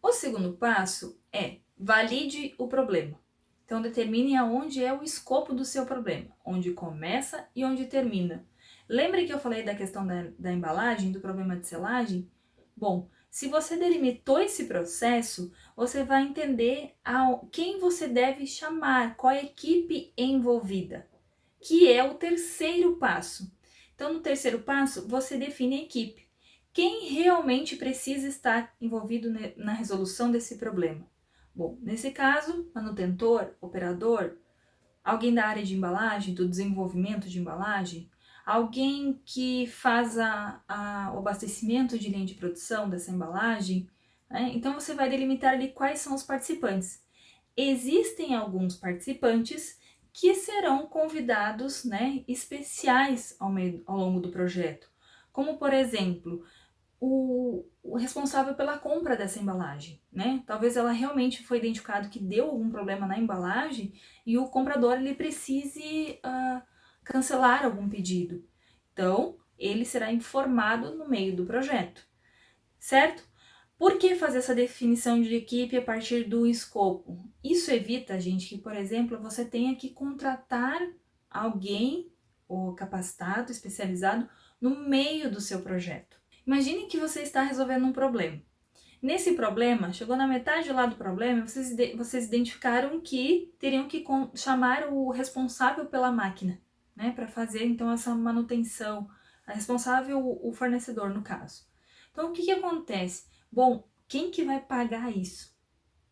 O segundo passo é valide o problema. Então, determine aonde é o escopo do seu problema, onde começa e onde termina. Lembre que eu falei da questão da embalagem, do problema de selagem? Bom, se você delimitou esse processo, você vai entender quem você deve chamar, qual é a equipe envolvida, que é o terceiro passo. Então, no terceiro passo, você define a equipe. Quem realmente precisa estar envolvido na resolução desse problema? Bom, nesse caso, manutentor, operador, alguém da área de embalagem, do desenvolvimento de embalagem, alguém que faz o abastecimento de linha de produção dessa embalagem, né? Então você vai delimitar ali quais são os participantes. Existem alguns participantes que serão convidados, né, especiais ao longo do projeto, como por exemplo, o responsável pela compra dessa embalagem, né? Talvez ela realmente foi identificado que deu algum problema na embalagem e o comprador ele precise cancelar algum pedido. Então, ele será informado no meio do projeto, certo? Por que fazer essa definição de equipe a partir do escopo? Isso evita, gente, que, por exemplo, você tenha que contratar alguém ou capacitado, especializado, no meio do seu projeto. Imagine que você está resolvendo um problema. Nesse problema, chegou na metade lá do problema, vocês identificaram que teriam que chamar o responsável pela máquina, né, para fazer então essa manutenção, a responsável, o fornecedor no caso. Então, o que acontece? Bom, quem que vai pagar isso?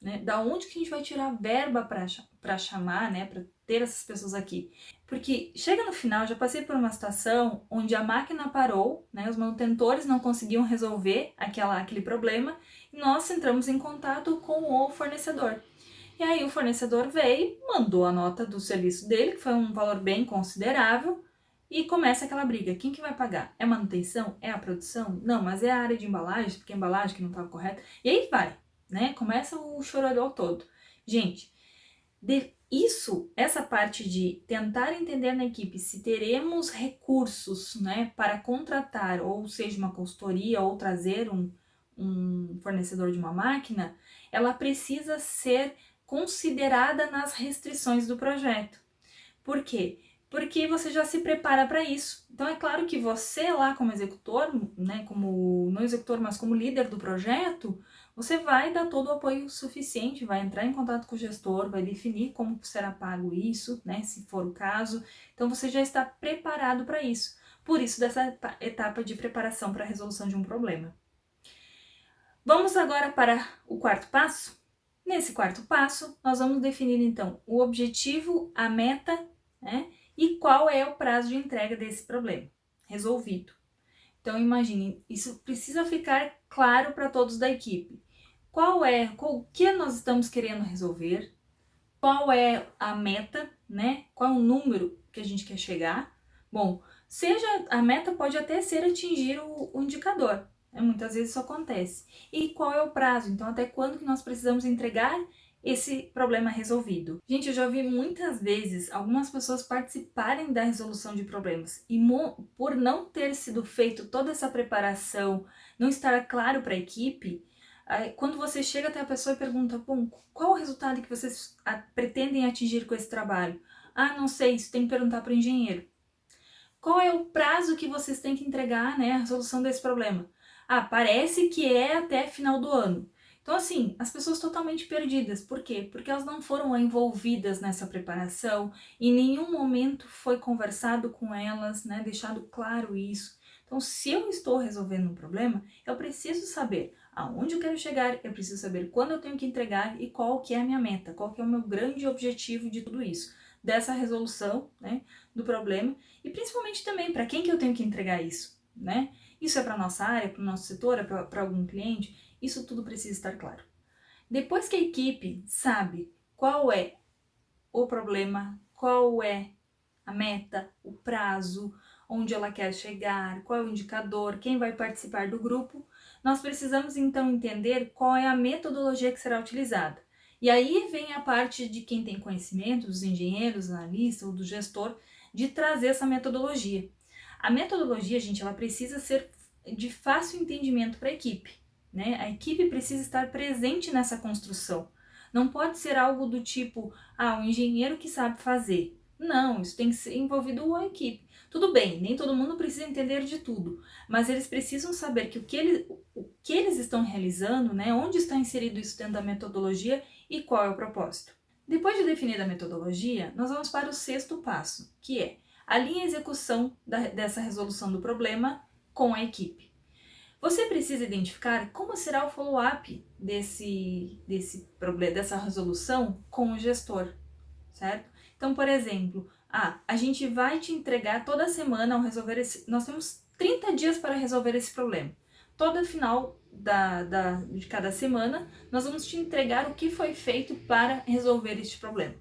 Né? Da onde que a gente vai tirar verba para chamar, né, para ter essas pessoas aqui? Porque chega no final, já passei por uma situação onde a máquina parou, né, os manutentores não conseguiam resolver aquele problema e nós entramos em contato com o fornecedor. E aí o fornecedor veio, mandou a nota do serviço dele, que foi um valor bem considerável, e começa aquela briga. Quem que vai pagar? É a manutenção? É a produção? Não, mas é a área de embalagem, porque a embalagem que não estava correta. E aí vai, né? Começa o chororô todo. Gente, essa parte de tentar entender na equipe se teremos recursos, né, para contratar, ou seja, uma consultoria, ou trazer um fornecedor de uma máquina, ela precisa ser considerada nas restrições do projeto. Por quê? Porque você já se prepara para isso. Então é claro que você lá como executor, né, como não executor, mas como líder do projeto, você vai dar todo o apoio suficiente, vai entrar em contato com o gestor, vai definir como será pago isso, né, se for o caso. Então você já está preparado para isso. Por isso dessa etapa de preparação para a resolução de um problema. Vamos agora para o quarto passo? Nesse quarto passo, nós vamos definir então o objetivo, a meta, né? E qual é o prazo de entrega desse problema resolvido. Então imagine, isso precisa ficar claro para todos da equipe. O que nós estamos querendo resolver? Qual é a meta, né? Qual é o número que a gente quer chegar? Bom, a meta pode até ser atingir o indicador, né? Muitas vezes isso acontece. E qual é o prazo? Então, até quando que nós precisamos entregar esse problema resolvido? Gente, eu já vi muitas vezes algumas pessoas participarem da resolução de problemas e por não ter sido feito toda essa preparação, não estar claro para a equipe, quando você chega até a pessoa e pergunta, bom, qual o resultado que vocês pretendem atingir com esse trabalho? Ah, não sei, isso tem que perguntar para o engenheiro. Qual é o prazo que vocês têm que entregar, né, a resolução desse problema? Ah, parece que é até final do ano. Então, assim, as pessoas totalmente perdidas. Por quê? Porque elas não foram envolvidas nessa preparação, em nenhum momento foi conversado com elas, né, deixado claro isso. Então, se eu estou resolvendo um problema, eu preciso saber aonde eu quero chegar, eu preciso saber quando eu tenho que entregar e qual que é a minha meta, qual que é o meu grande objetivo de tudo isso, dessa resolução, né, do problema e principalmente também para quem que eu tenho que entregar isso, né? Isso é para nossa área, para o nosso setor, é para algum cliente? Isso tudo precisa estar claro. Depois que a equipe sabe qual é o problema, qual é a meta, o prazo, onde ela quer chegar, qual é o indicador, quem vai participar do grupo, nós precisamos então entender qual é a metodologia que será utilizada. E aí vem a parte de quem tem conhecimento, dos engenheiros, analistas ou do gestor, de trazer essa metodologia. A metodologia, gente, ela precisa ser de fácil entendimento para a equipe, né? A equipe precisa estar presente nessa construção. Não pode ser algo do tipo, um engenheiro que sabe fazer. Não, isso tem que ser envolvido a equipe. Tudo bem, nem todo mundo precisa entender de tudo, mas eles precisam saber que o que eles estão realizando, né, onde está inserido isso dentro da metodologia e qual é o propósito. Depois de definir a metodologia, nós vamos para o sexto passo, que é alinhe a execução dessa resolução do problema com a equipe. Você precisa identificar como será o follow-up desse problema, dessa resolução com o gestor, certo? Então, por exemplo, a gente vai te entregar toda semana ao resolver nós temos 30 dias para resolver esse problema. Todo final de cada semana, nós vamos te entregar o que foi feito para resolver este problema.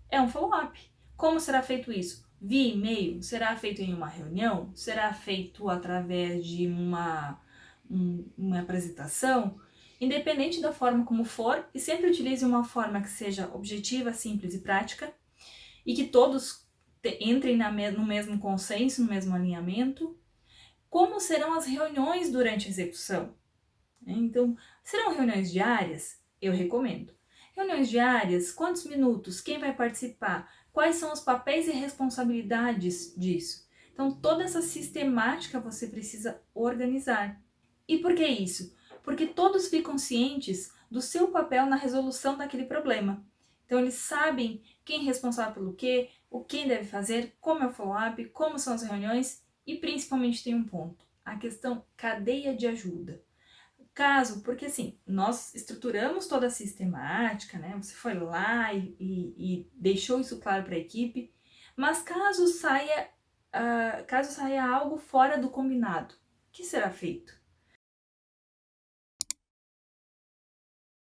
É um follow-up. Como será feito isso? Via e-mail? Será feito em uma reunião? Será feito através de uma apresentação? Independente da forma como for, e sempre utilize uma forma que seja objetiva, simples e prática, e que todos entrem no mesmo consenso, no mesmo alinhamento. Como serão as reuniões durante a execução? Então, serão reuniões diárias? Eu recomendo. Reuniões diárias, quantos minutos? Quem vai participar? Quais são os papéis e responsabilidades disso? Então, toda essa sistemática você precisa organizar. E por que isso? Porque todos ficam cientes do seu papel na resolução daquele problema. Então, eles sabem quem é responsável pelo quê, o que deve fazer, como é o follow-up, como são as reuniões e, principalmente, tem um ponto, a questão cadeia de ajuda. Porque assim, nós estruturamos toda a sistemática, né? Você foi lá e deixou isso claro para a equipe, mas caso saia algo fora do combinado, o que será feito?